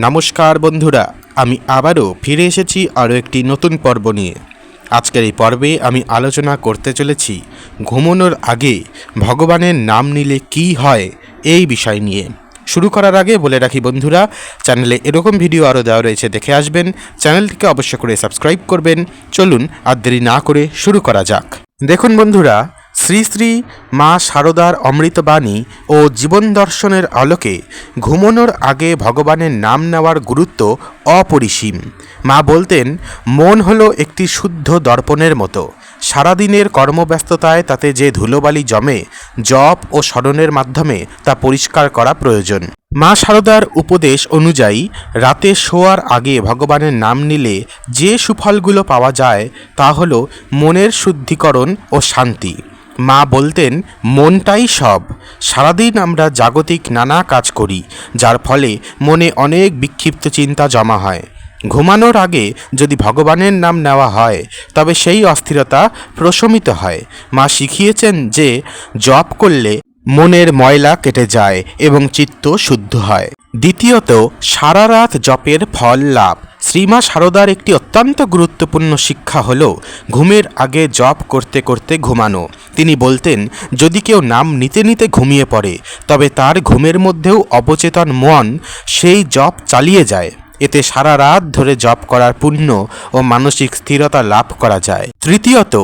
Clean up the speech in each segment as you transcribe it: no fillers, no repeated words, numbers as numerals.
নমস্কার বন্ধুরা, আমি আবারও ফিরে এসেছি আরও একটি নতুন পর্ব নিয়ে। আজকের এই পর্বে আমি আলোচনা করতে চলেছি ঘুমানোর আগে ভগবানের নাম নিলে কি হয় এই বিষয় নিয়ে। শুরু করার আগে বলে রাখি বন্ধুরা, চ্যানেলে এরকম ভিডিও আরও দেওয়া রয়েছে, দেখে আসবেন। চ্যানেলটিকে অবশ্য করে সাবস্ক্রাইব করবেন। চলুন আর দেরি না করে শুরু করা যাক। দেখুন বন্ধুরা, শ্রী শ্রী মা শারদার অমৃতবাণী ও জীবন দর্শনের আলোকে ঘুমানোর আগে ভগবানের নাম নেওয়ার গুরুত্ব অপরিসীম। মা বলতেন, মন হলো একটি শুদ্ধ দর্পণের মতো। সারাদিনের কর্মব্যস্ততায় তাতে যে ধুলোবালি জমে, জপ ও স্মরণের মাধ্যমে তা পরিষ্কার করা প্রয়োজন। মা শারদার উপদেশ অনুযায়ী রাতে শোয়ার আগে ভগবানের নাম নিলে যে সুফলগুলো পাওয়া যায় তা হলো মনের শুদ্ধিকরণ ও শান্তি। মা বলতেন, মনটাই সব। সারাদিন আমরা জাগতিক নানা কাজ করি, যার ফলে মনে অনেক বিক্ষিপ্ত চিন্তা জমা হয়। ঘুমানোর আগে যদি ভগবানের নাম নেওয়া হয় তবে সেই অস্থিরতা প্রশমিত হয়। মা শিখিয়েছেন যে জপ করলে মনের ময়লা কেটে যায় এবং চিত্ত শুদ্ধ হয়। দ্বিতীয়ত, সারা রাত জপের ফল লাভ। শ্রীমা শারদার একটি অত্যন্ত গুরুত্বপূর্ণ শিক্ষা হল ঘুমের আগে জপ করতে করতে ঘুমানো। তিনি বলতেন, যদি কেউ নাম নিতে নিতে ঘুমিয়ে পড়ে তবে তার ঘুমের মধ্যেও অবচেতন মন সেই জপ চালিয়ে যায়। এতে সারা রাত ধরে জপ করার পুণ্য ও মানসিক স্থিরতা লাভ করা যায়। তৃতীয়ত,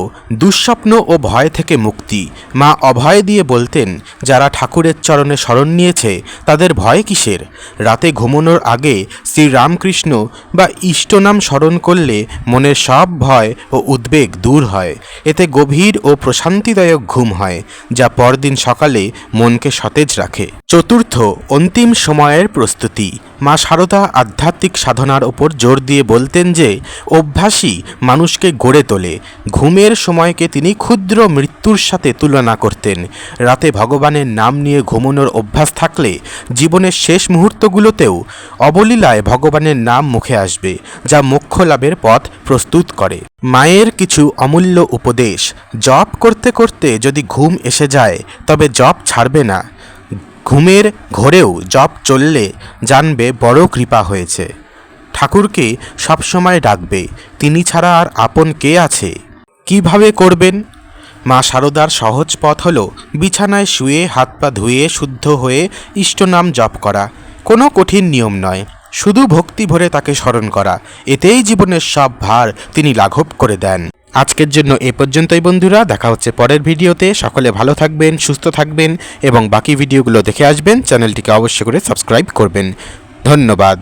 দুঃস্বপ্ন ও ভয় থেকে মুক্তি। মা অভয় দিয়ে বলতেন, যারা ঠাকুরের চরণে শরণ নিয়েছে তাদের ভয় কিসের? রাতে ঘুমানোর আগে শ্রীরামকৃষ্ণ বা ইষ্টনাম স্মরণ করলে মনের সব ভয় ও উদ্বেগ দূর হয়। এতে গভীর ও প্রশান্তিদায়ক ঘুম হয়, যা পরদিন সকালে মনকে সতেজ রাখে। চতুর্থ, অন্তিম সময়ের প্রস্তুতি। মা শারদা আধ্যাত্মিক সাধনার ওপর জোর দিয়ে বলতেন যে অভ্যাসই মানুষকে গড়ে তোলে। ঘুমের সময়কে তিনি ক্ষুদ্র মৃত্যুর সাথে তুলনা করতেন। রাতে ভগবানের নাম নিয়ে ঘুমানোর অভ্যাস থাকলে জীবনের শেষ মুহূর্তগুলোতেও অবলীলায় ভগবানের নাম মুখে আসবে, যা মোক্ষ লাভের পথ প্রস্তুত করে। মায়ের কিছু অমূল্য উপদেশ। জপ করতে করতে যদি ঘুম এসে যায় তবে জপ ছাড়বে না। ঘুমের ঘোরেও জপ চললে জানবে বড় কৃপা হয়েছে। ঠাকুরকে সবসময় ডাকবে, তিনি ছাড়া আর আপন কে আছে? কিভাবে করবেন? মা শারদার সহজ পথ হলো বিছানায় শুয়ে হাত পা ধুয়ে শুদ্ধ হয়ে ইষ্টনাম জপ করা। কোনো কঠিন নিয়ম নয়, শুধু ভক্তি ভরে তাকে স্মরণ করা। এতেই জীবনের সব ভার তিনি লাঘব করে দেন। আজকের জন্য এ পর্যন্তই বন্ধুরা, দেখা হচ্ছে পরের ভিডিওতে। সকলে ভালো থাকবেন, সুস্থ থাকবেন এবং বাকি ভিডিওগুলো দেখে আসবেন। চ্যানেলটিকে অবশ্যই করে সাবস্ক্রাইব করবেন। ধন্যবাদ।